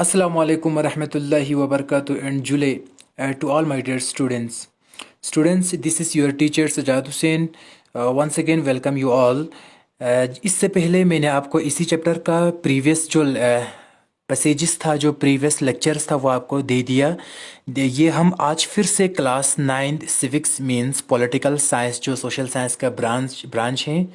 Assalamu alaikum wa rahmatullahi wa barakatuh and Jule to all my dear students. Students, this is your teacher Sajad Hussain. Once again, welcome you all. इससे पहले मैंने आपको इसी chapter का previous जो passages था, जो previous lectures था, वो आपको दे दिया। ये हम आज फिर से class 9 civics means political science, जो सोशल साइंस का ब्रांच है,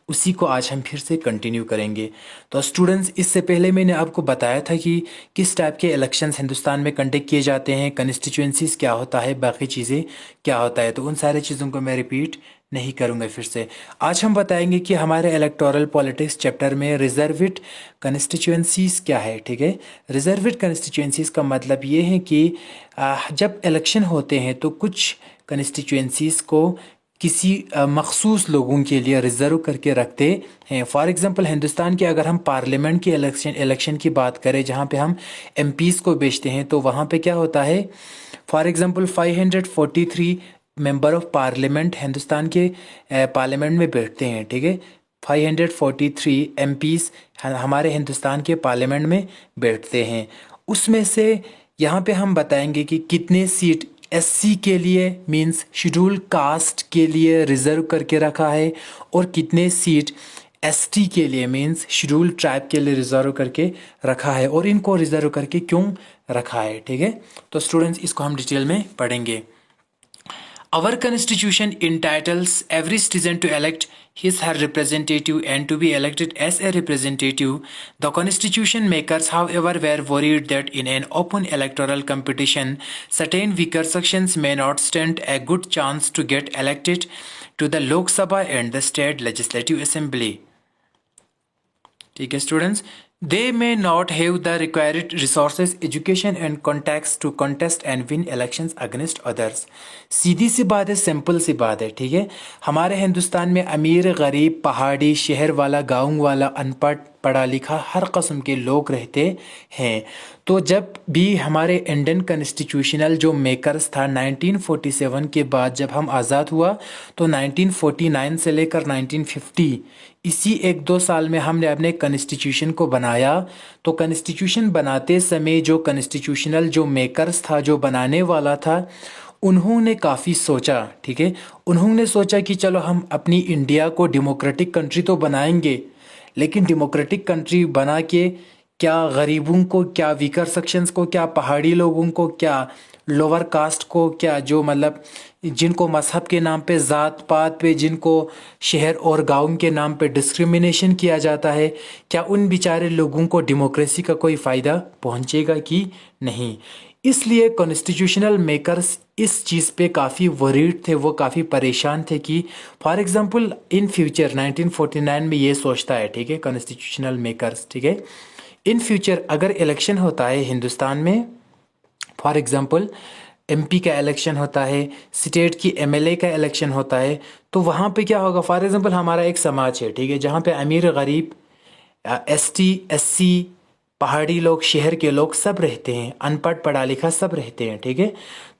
उसी को आज हम फिर से कंटिन्यू करेंगे। तो स्टूडेंट्स, इससे पहले मैंने आपको बताया था कि किस टाइप के इलेक्शंस हिंदुस्तान में कंडक्ट किए जाते हैं, कंस्टिट्यूएंसीज क्या होता है, बाकी चीज़ें क्या होता है। तो उन सारे चीज़ों को मैं रिपीट नहीं करूँगा फिर से। आज हम बताएंगे कि हमारे इलेक्टोरल पॉलिटिक्स चैप्टर में रिजर्विड कंस्टिट्यूएंसीज क्या है। ठीक है, रिजर्विड कंस्टिट्यूएंसीज का मतलब ये है कि जब इलेक्शन होते हैं तो कुछ कंस्टिट्यूएंसीज को किसी मखसूस लोगों के लिए रिज़र्व करके रखते हैं। फॉर एग्ज़ाम्पल, हिंदुस्तान के अगर हम पार्लियामेंट के इलेक्शन की बात करें, जहाँ पे हम एमपीज़ को भेजते हैं, तो वहाँ पे क्या होता है। For example 543 member of parliament Hindustan के पार्लियामेंट में बैठते हैं। ठीक है, 543 एमपीज़ हमारे हिंदुस्तान के पार्लियामेंट में बैठते हैं। उसमें से यहाँ पे हम बताएंगे कि कितने सीट एससी के लिए मींस शेड्यूल कास्ट के लिए रिज़र्व करके रखा है और कितने सीट एसटी के लिए मींस शेड्यूल ट्राइब के लिए रिज़र्व करके रखा है, और इनको रिज़र्व करके क्यों रखा है। ठीक है, तो स्टूडेंट्स, इसको हम डिटेल में पढ़ेंगे। Our constitution entitles every citizen to elect his/her representative and to be elected as a representative. The constitution makers, however, were worried that in an open electoral competition, certain weaker sections may not stand a good chance to get elected to the Lok Sabha and the state legislative assembly. ठीक है students, they may not have the required resources, education and contacts to contest and win elections against others. सीधी सी बात है, simple सी बात है। ठीक है, हमारे हिंदुस्तान में अमीर, गरीब, पहाड़ी, शहर वाला, गाँव वाला, अनपढ़, पढ़ा लिखा, हर कस्म के लोग रहते हैं। तो जब भी हमारे इंडियन कॉन्स्टिट्यूशनल जो मेकर्स था 1947 के बाद जब हम आज़ाद हुआ, तो 1949 से लेकर 1950 इसी 1-2 साल में हमने अपने कॉन्स्टिट्यूशन को बनाया। तो कॉन्स्टिट्यूशन बनाते समय जो कॉन्स्टिट्यूशनल जो मेकर्स था, जो बनाने वाला था, उन्होंने काफ़ी सोचा। ठीक है, उन्होंने सोचा कि चलो हम अपनी इंडिया को डेमोक्रेटिक कंट्री तो बनाएंगे, लेकिन डेमोक्रेटिक कंट्री बना के क्या गरीबों को, क्या वीकर सेक्शंस को, क्या पहाड़ी लोगों को, क्या लोअर कास्ट को, क्या जो मतलब जिनको मजहब के नाम पे, ज़ात पात पे, जिनको शहर और गांव के नाम पे डिस्क्रिमिनेशन किया जाता है, क्या उन बेचारे लोगों को डेमोक्रेसी का कोई फ़ायदा पहुंचेगा कि नहीं। इसलिए कॉन्स्टिट्यूशनल मेकर्स इस चीज़ पे काफ़ी वरीड थे, वो काफ़ी परेशान थे कि फॉर एग्ज़ाम्पल इन फ्यूचर 1949 में ये सोचता है, ठीक है, कॉन्स्टिट्यूशनल मेकर्स, ठीक है, इन फ्यूचर अगर इलेक्शन होता है हिंदुस्तान में, फॉर एग्ज़ाम्पल एमपी का इलेक्शन होता है, स्टेट की एमएलए का इलेक्शन होता है, तो वहाँ पे क्या होगा। फॉर एग्ज़ाम्पल हमारा एक समाज है, ठीक है, जहाँ पे अमीर, गरीब, एसटी, एससी, पहाड़ी लोग, शहर के लोग सब रहते हैं, अनपढ़, पढ़ा लिखा सब रहते हैं। ठीक है,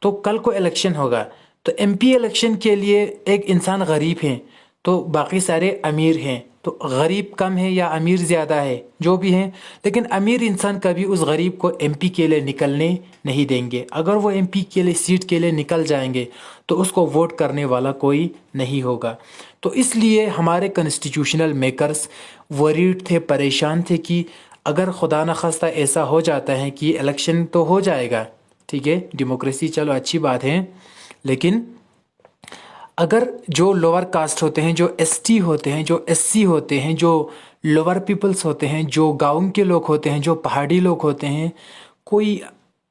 तो कल को इलेक्शन होगा, तो एमपी इलेक्शन के लिए एक इंसान गरीब है, तो बाकी सारे अमीर हैं, तो गरीब कम है या अमीर ज़्यादा है, जो भी हैं, लेकिन अमीर इंसान कभी उस गरीब को एमपी के लिए निकलने नहीं देंगे। अगर वो एमपी के लिए, सीट के लिए निकल जाएंगे, तो उसको वोट करने वाला कोई नहीं होगा। तो इसलिए हमारे कॉन्स्टिट्यूशनल मेकर्स वरीड थे, परेशान थे कि अगर खुदा न खास्ता ऐसा हो जाता है कि इलेक्शन तो हो जाएगा, ठीक है, डेमोक्रेसी चलो अच्छी बात है, लेकिन अगर जो लोअर कास्ट होते हैं, जो एसटी होते हैं, जो एससी होते हैं, जो लोअर पीपल्स होते हैं, जो गाँव के लोग होते हैं, जो पहाड़ी लोग होते हैं, कोई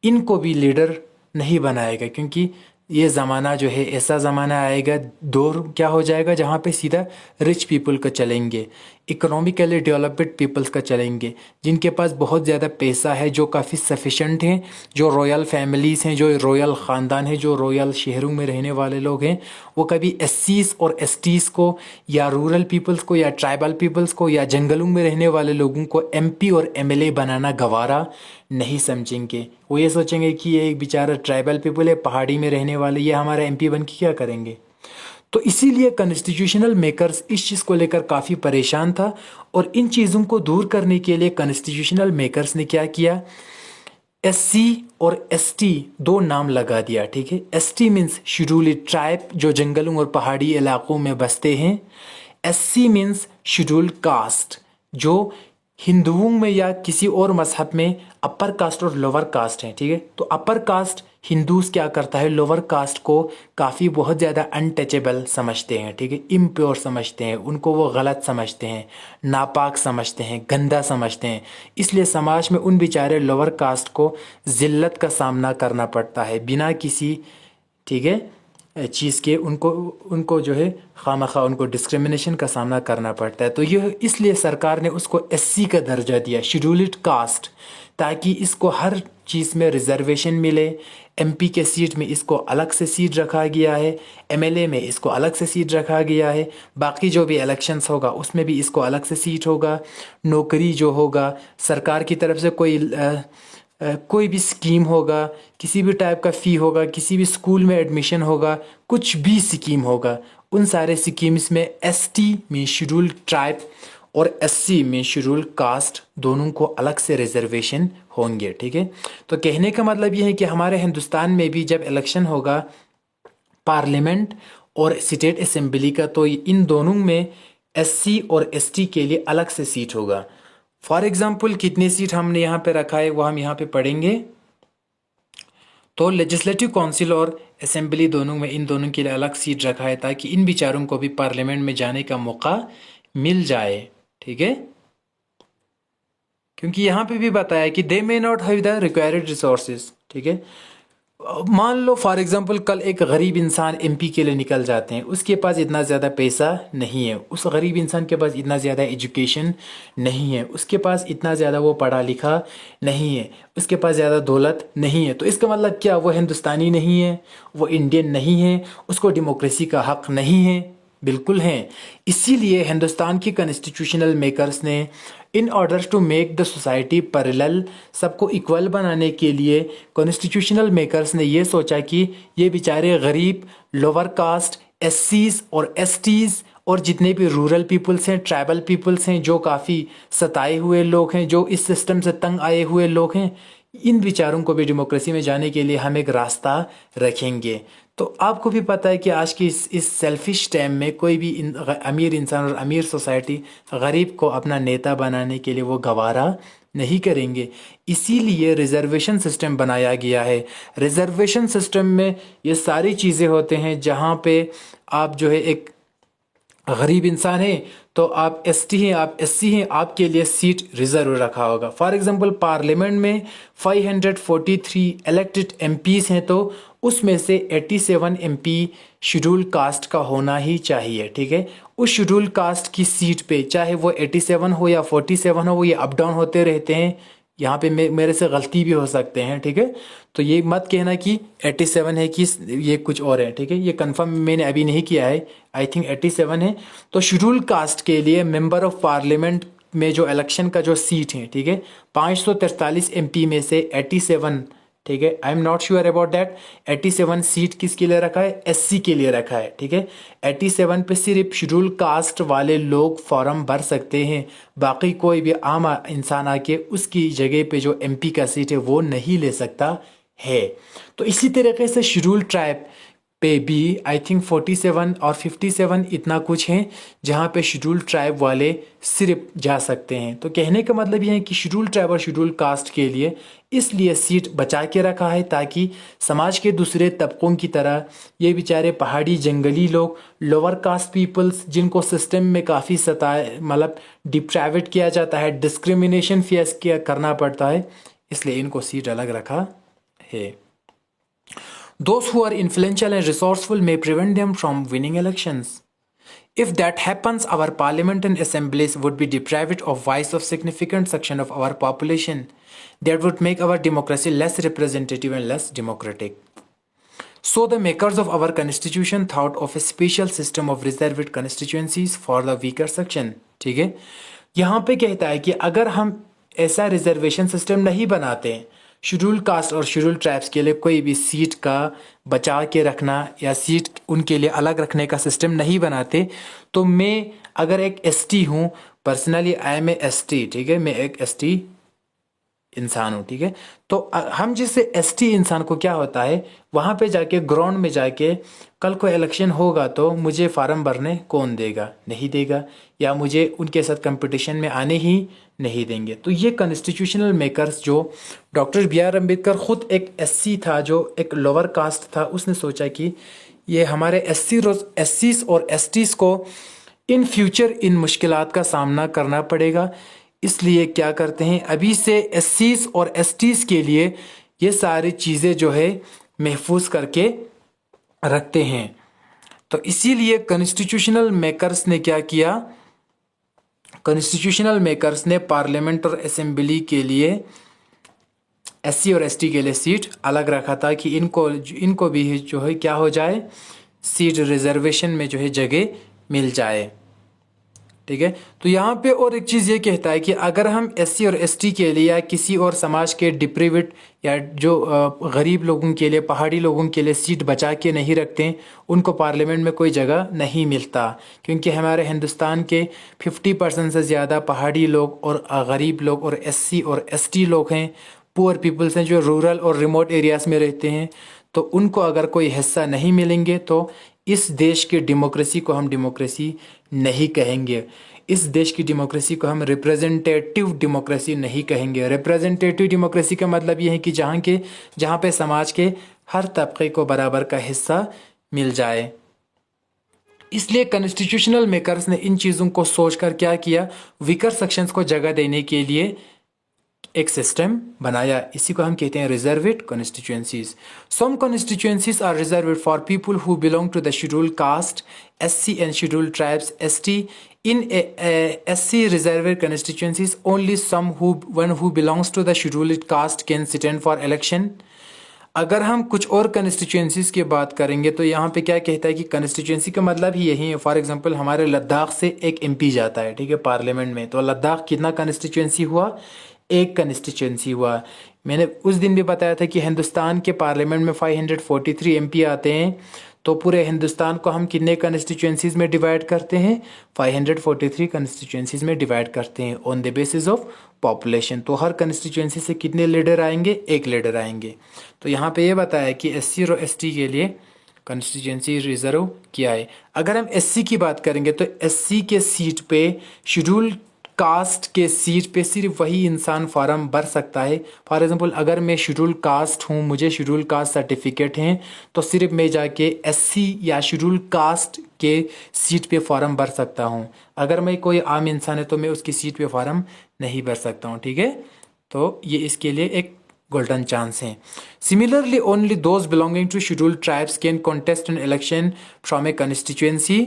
इनको भी लीडर नहीं बनाएगा, क्योंकि ये ज़माना जो है, ऐसा ज़माना आएगा, दौर क्या हो जाएगा, जहाँ पे सीधा रिच पीपल का चलेंगे, इकोनॉमिकली डेवलप्ड पीपल्स का चलेंगे, जिनके पास बहुत ज़्यादा पैसा है, जो काफ़ी सफिशेंट हैं, जो रॉयल फैमिलीज़ हैं, जो रॉयल ख़ानदान है, जो रॉयल शहरों में रहने वाले लोग हैं, वो कभी एससीज़ और एसटीज़ को या रूरल पीपल्स को या ट्राइबल पीपल्स को या जंगलों में रहने वाले लोगों को एमपी और एमएलए बनाना गवारा नहीं समझेंगे। वो ये सोचेंगे कि ये एक बेचारा ट्राइबल पीपल है, पहाड़ी में रहने वाले, ये हमारा एमपी बन के क्या करेंगे। तो इसीलिए कॉन्स्टिट्यूशनल मेकर्स इस चीज़ को लेकर काफ़ी परेशान था, और इन चीज़ों को दूर करने के लिए कॉन्स्टिट्यूशनल मेकर्स ने क्या किया, एससी और एसटी दो नाम लगा दिया, ठीक है। एसटी मीन्स शेड्यूल्ड ट्राइब जो जंगलों और पहाड़ी इलाकों में बसते हैं। एससी मीन्स शेड्यूल्ड कास्ट जो हिंदुओं में या किसी और मजहब में अपर कास्ट और लोअर कास्ट हैं, ठीक है। तो अपर कास्ट हिंदूज क्या करता है, लोअर कास्ट को काफ़ी बहुत ज़्यादा अनटचेबल समझते हैं, ठीक है, इम्प्योर समझते हैं, उनको वो गलत समझते हैं, नापाक समझते हैं, गंदा समझते हैं। इसलिए समाज में उन बेचारे लोअर कास्ट को ज़िल्लत का सामना करना पड़ता है बिना किसी, ठीक है, चीज़ के उनको उनको जो है खामखा उनको डिस्क्रिमिनेशन का सामना करना पड़ता है। तो यह इसलिए सरकार ने उसको एससी का दर्जा दिया, शेड्यूल्ड कास्ट, ताकि इसको हर चीज़ में रिजर्वेशन मिले। एमपी के सीट में इसको अलग से सीट रखा गया है, एमएलए में इसको अलग से सीट रखा गया है, बाकी जो भी इलेक्शंस होगा उसमें भी इसको अलग से सीट होगा। नौकरी जो होगा सरकार की तरफ से कोई भी स्कीम होगा, किसी भी टाइप का फ़ी होगा, किसी भी स्कूल में एडमिशन होगा, कुछ भी स्कीम होगा, उन सारे स्कीम्स में एसटी में शेड्यूल्ड ट्राइब और एससी में शेड्यूल्ड कास्ट दोनों को अलग से रिजर्वेशन होंगे, ठीक है। तो कहने का मतलब ये है कि हमारे हिंदुस्तान में भी जब इलेक्शन होगा पार्लियामेंट और स्टेट असेंबली का, तो इन दोनों में एससी और एसटी के लिए अलग से सीट होगा। फॉर एग्जाम्पल कितनी सीट हमने यहाँ पे रखा है वो हम यहाँ पे पढ़ेंगे। तो लेजिस्लेटिव काउंसिल और असेंबली दोनों में इन दोनों के लिए अलग सीट रखा है ताकि इन बेचारों को भी पार्लियामेंट में जाने का मौका मिल जाए, ठीक है। क्योंकि यहाँ पे भी बताया कि they may not have the required resources, ठीक है। मान लो फॉर एग्जांपल कल एक गरीब इंसान एमपी के लिए निकल जाते हैं, उसके पास इतना ज़्यादा पैसा नहीं है, उस गरीब इंसान के पास इतना ज़्यादा एजुकेशन नहीं है, उसके पास इतना ज़्यादा वो पढ़ा लिखा नहीं है, उसके पास ज़्यादा दौलत नहीं है। तो इसका मतलब क्या, वो हिंदुस्तानी नहीं है, वो इंडियन नहीं है, उसको डेमोक्रेसी का हक नहीं है? बिल्कुल हैं। इसीलिए हिंदुस्तान की कॉन्स्टिट्यूशनल मेकर्स ने in order to make the society parallel, सबको इक्वल बनाने के लिए कॉन्स्टिट्यूशनल मेकर्स ने ये सोचा कि ये बेचारे गरीब, लोअर कास्ट, एससीज और एसटीज और जितने भी रूरल पीपल्स हैं, ट्राइबल पीपल्स हैं, जो काफ़ी सताए हुए लोग हैं, जो इस सिस्टम से तंग आए हुए लोग हैं, इन विचारों को भी डेमोक्रेसी में जाने के लिए हम एक रास्ता रखेंगे। तो आपको भी पता है कि आज की इस सेल्फिश टाइम में कोई भी अमीर इंसान और अमीर सोसाइटी गरीब को अपना नेता बनाने के लिए वो गवारा नहीं करेंगे। इसीलिए रिजर्वेशन सिस्टम बनाया गया है। रिजर्वेशन सिस्टम में ये सारी चीज़ें होते हैं जहाँ पे आप जो है एक गरीब इंसान है तो आप एसटी हैं, आप एससी हैं, आपके लिए सीट रिजर्व रखा होगा। फॉर एग्जांपल पार्लियामेंट में 543 इलेक्टेड एमपीज हैं, तो उसमें से 87 एमपी शेड्यूल कास्ट का होना ही चाहिए, ठीक है। उस शेड्यूल कास्ट की सीट पे चाहे वो 87 हो या 47 हो, ये अप डाउन होते रहते हैं। यहाँ पे मेरे से गलती भी हो सकते हैं, ठीक है। तो ये मत कहना कि 87 है कि ये कुछ और है, ठीक है। ये कंफर्म मैंने अभी नहीं किया है, आई थिंक 87 है। तो शेड्यूल कास्ट के लिए मेंबर ऑफ पार्लियामेंट में जो इलेक्शन का जो सीट है, ठीक है, 543 एमपी में से 87, ठीक है, I am not sure about that, 87 seat किसके लिए रखा है, एससी के लिए रखा है, ठीक है। 87 पे सिर्फ शेड्यूल कास्ट वाले लोग फॉर्म भर सकते हैं, बाकी कोई भी आम इंसान आके उसकी जगह पे जो एमपी का सीट है वो नहीं ले सकता है। तो इसी तरीके से शेड्यूल ट्राइब पे भी आई थिंक 47 और 57 इतना कुछ है जहाँ पे शेड्यूल ट्राइब वाले सिर्फ जा सकते हैं। तो कहने का मतलब ये है कि शेड्यूल ट्राइब और शेड्यूल कास्ट के लिए इसलिए सीट बचा के रखा है ताकि समाज के दूसरे तबकों की तरह ये बेचारे पहाड़ी जंगली लोग, लोअर कास्ट पीपल्स, जिनको सिस्टम में काफ़ी सताए मतलब डिप्राइवेट किया जाता है, डिस्क्रिमिनेशन फेस करना पड़ता है, इसलिए इनको सीट अलग रखा है। Those who are influential and resourceful may prevent them from winning elections. If that happens, our parliament and assemblies would be deprived of voice of significant section of our population. That would make our democracy less representative and less democratic. So the makers of our constitution thought of a special system of reserved constituencies for the weaker section. ठीक है, यहाँ पे कहता है कि अगर हम ऐसा रिजर्वेशन सिस्टम नहीं बनाते हैं, शेड्यूल कास्ट और शेड्यूल ट्राइब्स के लिए कोई भी सीट का बचा के रखना या सीट उनके लिए अलग रखने का सिस्टम नहीं बनाते, तो मैं अगर एक एसटी हूँ, personally I am a ST, ठीक है, मैं एक एसटी इंसान हूँ, ठीक है। तो हम जैसे एसटी इंसान को क्या होता है, वहाँ पे जाके ग्राउंड में जाके कल को इलेक्शन होगा तो मुझे फार्म भरने कौन देगा, नहीं देगा, या मुझे उनके साथ कंपटीशन में आने ही नहीं देंगे। तो ये कॉन्स्टिट्यूशनल मेकर्स जो डॉक्टर बी आर अम्बेडकर खुद एक एससी था, जो एक लोअर कास्ट था, उसने सोचा कि ये हमारे एससीस और एसटीज को इन फ्यूचर इन मुश्किलात का सामना करना पड़ेगा। इसलिए क्या करते हैं, अभी से एससीज और एसटीज के लिए ये सारी चीज़ें जो है महफूज करके रखते हैं। तो इसीलिए कॉन्स्टिट्यूशनल मेकर्स ने क्या किया, कॉन्स्टिट्यूशनल मेकर्स ने पार्लियामेंट और असेंबली के लिए एससी और एसटी के लिए सीट अलग रखा था कि इनको भी जो है क्या हो जाए, सीट रिजर्वेशन में जो है जगह मिल जाए, ठीक है। तो यहाँ पे और एक चीज़ ये कहता है कि अगर हम एससी और एसटी के लिए या किसी और समाज के डिप्रीविट या जो गरीब लोगों के लिए, पहाड़ी लोगों के लिए सीट बचा के नहीं रखते, उनको पार्लियामेंट में कोई जगह नहीं मिलता, क्योंकि हमारे हिंदुस्तान के 50% से ज़्यादा पहाड़ी लोग और गरीब लोग और एससी और एसटी लोग हैं, पुअर पीपल्स हैं, जो रूरल और रिमोट एरियाज़ में रहते हैं। तो उनको अगर कोई हिस्सा नहीं मिलेंगे तो इस देश की डेमोक्रेसी को हम डेमोक्रेसी नहीं कहेंगे। इस देश की डेमोक्रेसी को हम रिप्रेजेंटेटिव डेमोक्रेसी नहीं कहेंगे। रिप्रेजेंटेटिव डेमोक्रेसी का मतलब ये है कि जहाँ पे समाज के हर तबके को बराबर का हिस्सा मिल जाए। इसलिए कॉन्स्टिट्यूशनल मेकर्स ने इन चीज़ों को सोचकर क्या किया, वीकर सेक्शंस को जगह देने के लिए एक सिस्टम बनाया। इसी को हम कहते हैं reserved constituencies. Some constituencies are reserved for people who belong to the scheduled caste, SC and scheduled tribes, ST. In SC reserved constituencies, only one who belongs to the scheduled caste can stand for election. अगर हम कुछ और constituencies की बात करेंगे तो यहाँ पे क्या कहता है कि कंस्टिट्यूएंसी का मतलब ही यही है। फॉर एग्जांपल हमारे लद्दाख से एक एमपी जाता है, ठीक है, पार्लियामेंट में, तो लद्दाख कितना कंस्टिट्यूएंसी हुआ, एक कंस्टिट्यूएंसी हुआ। मैंने उस दिन भी बताया था कि हिंदुस्तान के पार्लियामेंट में 543 एमपी आते हैं, तो पूरे हिंदुस्तान को हम कितने कंस्टिट्यूएंसीज में डिवाइड करते हैं, 543 कंस्टिट्यूएंसीज में डिवाइड करते हैं on the basis of population. तो हर कंस्टिट्यूएंसी से कितने लीडर आएंगे, एक लीडर आएंगे। तो यहाँ पे ये बताया कि एससी और एसटी के लिए कंस्टिट्यूएंसी रिजर्व किया है। अगर हम एससी की बात करेंगे तो एससी के सीट पे, शेड्यूल कास्ट के सीट पे सिर्फ वही इंसान फॉर्म भर सकता है। फॉर एग्जांपल अगर मैं शेड्यूल कास्ट हूँ, मुझे शेड्यूल कास्ट सर्टिफिकेट हैं, तो सिर्फ मैं जाके एससी या शेड्यूल कास्ट के सीट पे फॉर्म भर सकता हूँ। अगर मैं कोई आम इंसान है तो मैं उसकी सीट पे फॉर्म नहीं भर सकता हूँ, ठीक है। तो ये इसके लिए एक गोल्डन चांस है। Similarly only those belonging to scheduled tribes can contest an election from a constituency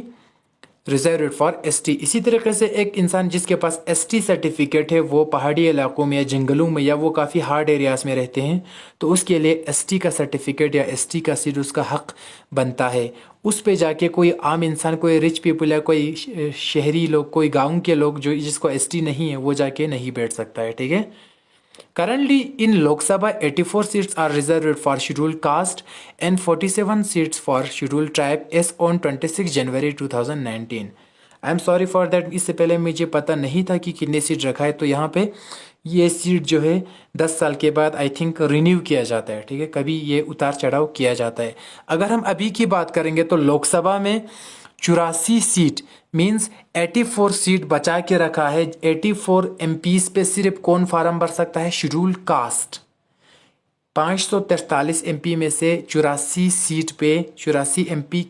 reserved for ST. इसी तरीके से एक इंसान जिसके पास एसटी सर्टिफिकेट है, वो पहाड़ी इलाकों में या जंगलों में या वो काफ़ी हार्ड एरियाज़ में रहते हैं, तो उसके लिए एसटी का सर्टिफिकेट या एसटी का सीट उसका हक बनता है। उस पे जाके कोई आम इंसान, कोई रिच पीपल या कोई शहरी लोग, कोई गाँव के लोग जो जिसको एसटी नहीं है, वो जाके नहीं बैठ सकता है, ठीक है। Currently in Lok Sabha, 84 seats are reserved for scheduled caste and 47 seats for scheduled tribe as on 26 January 2019. I am sorry for that, इससे पहले मुझे पता नहीं था कि कितने सीट रखा है। तो यहाँ पे ये सीट जो है 10 साल के बाद आई थिंक रिन्यू किया जाता है, ठीक है, कभी ये उतार चढ़ाव किया जाता है। अगर हम अभी की बात करेंगे तो लोकसभा में 84 सीट मीन्स 84 सीट बचा के रखा है। 84 एमपीज पे सिर्फ कौन फार्म भर सकता है, शेड्यूल्ड कास्ट। 543 एमपी में से 84 सीट पे 84 एमपी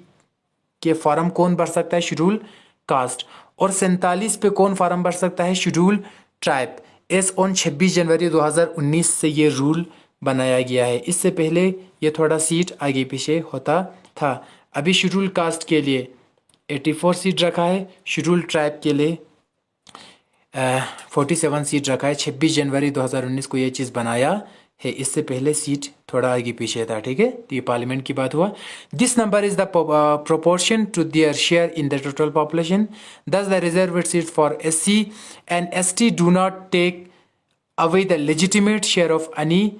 के फॉर्म कौन भर सकता है, शेड्यूल कास्ट। और 47 पे कौन फॉर्म भर सकता है, शेड्यूल ट्राइब। एस ऑन 26 जनवरी 2019 से ये रूल बनाया गया है। इससे पहले ये थोड़ा सीट आगे पीछे होता था। अभी शेड्यूल कास्ट के लिए 84 सीट रखा है, शेड्यूल ट्राइब के लिए 47 सीट रखा है। 26 जनवरी 2019 को ये चीज़ बनाया है, इससे पहले सीट थोड़ा आगे पीछे था, ठीक है। तो ये पार्लियामेंट की बात हुआ। This number is the proportion to their share in the total population. Thus the reserved seat for SC and ST do not take away the legitimate share of any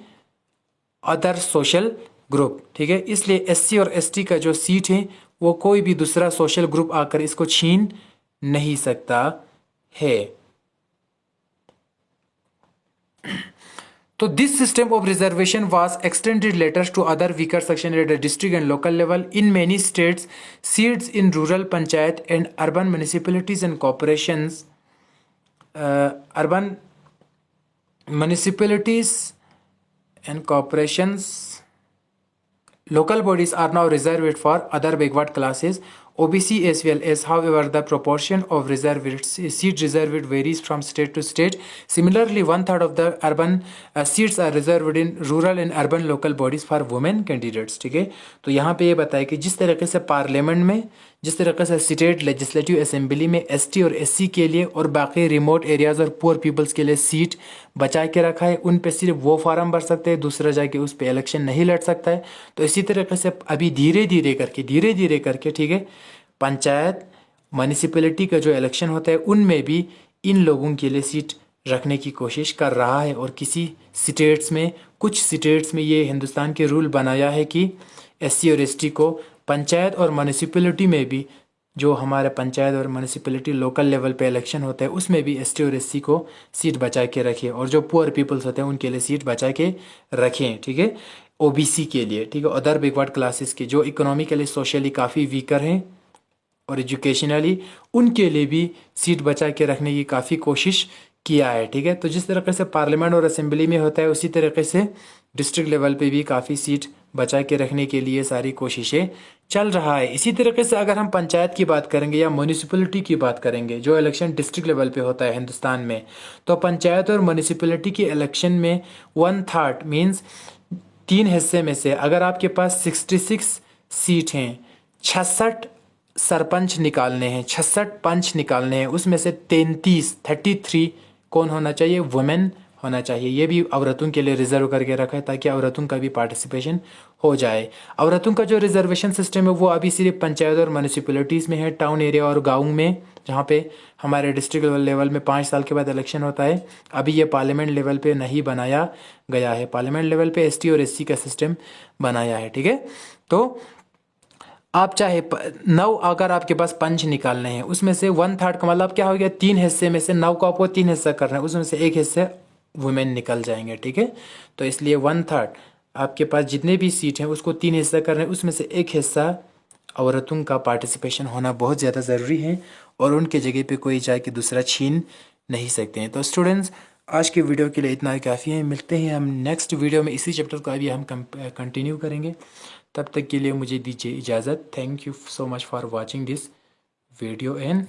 other social group, ठीक है। इसलिए SC और ST का जो seat है वो कोई भी दूसरा सोशल ग्रुप आकर इसको छीन नहीं सकता है। तो this system of reservation was extended later to other weaker section at the district and local level in many states seats in rural panchayat and urban municipalities and corporations urban municipalities and corporations local bodies are now reserved for other backward classes OBC as well as. However, the proportion of reserved seat reserved varies from state to state. Similarly, one third of the urban seats are reserved in rural and urban local bodies for women candidates. ठीक है, तो यहाँ पे ये बताया कि जिस तरीके से पार्लियामेंट में, जिस तरीके से स्टेट लेजिस्लेटिव असेंबली में एसटी और एससी के लिए और बाकी रिमोट एरियाज और पुअर पीपल्स के लिए सीट बचा के रखा है, उन पे सिर्फ वो फार्म भर सकते हैं, दूसरा जाके उस पे इलेक्शन नहीं लड़ सकता है। तो इसी तरीके से अभी धीरे धीरे करके ठीक है, पंचायत म्यूनिसिपैलिटी का जो इलेक्शन होता है उनमें भी इन लोगों के लिए सीट रखने की कोशिश कर रहा है। और किसी स्टेट्स में, कुछ स्टेट्स में ये हिंदुस्तान के रूल बनाया है कि एससी और एसटी को पंचायत और म्यूनिसिपैलिटी में भी, जो हमारे पंचायत और म्यूनिसिपैलिटी लोकल लेवल पे इलेक्शन होता है उसमें भी एसटी और एससी को सीट बचा के रखें, और जो पुअर पीपल्स होते हैं उनके लिए सीट बचा के रखें। ठीक है, ओबीसी के लिए, ठीक है, अदर बैकवर्ड क्लासेस के जो इकोनॉमिकली सोशली काफ़ी वीकर हैं और एजुकेशनली, उनके लिए भी सीट बचा के रखने की काफ़ी कोशिश किया है। ठीक है, तो जिस तरीके से पार्लियामेंट और असेंबली में होता है उसी तरीके से डिस्ट्रिक्ट लेवल पे भी काफ़ी सीट बचा के रखने के लिए सारी कोशिशें चल रहा है। इसी तरीके से अगर हम पंचायत की बात करेंगे या म्यूनिसिपैलिटी की बात करेंगे, जो इलेक्शन डिस्ट्रिक्ट लेवल पे होता है हिंदुस्तान में, तो पंचायत और म्यूनिसिपैलिटी के इलेक्शन में 1/3 मीन्स 3 हिस्से में से अगर आपके पास 66 सीट हैं, 66 सरपंच निकालने हैं, 66 पंच निकालने हैं, उसमें से 33 कौन होना चाहिए? वुमेन होना चाहिए। ये भी औरतों के लिए रिजर्व करके रखा है ताकि औरतों का भी पार्टिसिपेशन हो जाए। औरतों का जो रिजर्वेशन सिस्टम है वो अभी सिर्फ पंचायत और म्यूनिसिपैलिटीज़ में है, टाउन एरिया और गाँव में, जहाँ पे हमारे डिस्ट्रिक्ट लेवल में 5 साल के बाद इलेक्शन होता है। अभी ये पार्लियामेंट लेवल पे नहीं बनाया गया है, पार्लियामेंट लेवल पे एसटी और एससी का सिस्टम बनाया है। ठीक है, तो आप चाहे 9 अगर आपके पास पंच निकालने हैं, उसमें से 1/3 का मतलब क्या हो गया? 3 हिस्से में से 9 को आपको 3 हिस्सा करना है, उसमें से 1 हिस्से वुमेन निकल जाएंगे। ठीक है, तो इसलिए 1/3 आपके पास जितने भी सीट हैं उसको 3 हिस्सा करना है, उसमें से 1 हिस्सा औरतों का पार्टिसिपेशन होना बहुत ज़्यादा ज़रूरी है और उनके जगह पे कोई जाके दूसरा छीन नहीं सकते हैं। तो स्टूडेंट्स, आज के वीडियो के लिए इतना ही काफ़ी है। मिलते हैं हम नेक्स्ट वीडियो में, इसी चैप्टर को अभी हम कंटिन्यू करेंगे। तब तक के लिए मुझे दीजिए इजाज़त। Thank you so much for watching this video and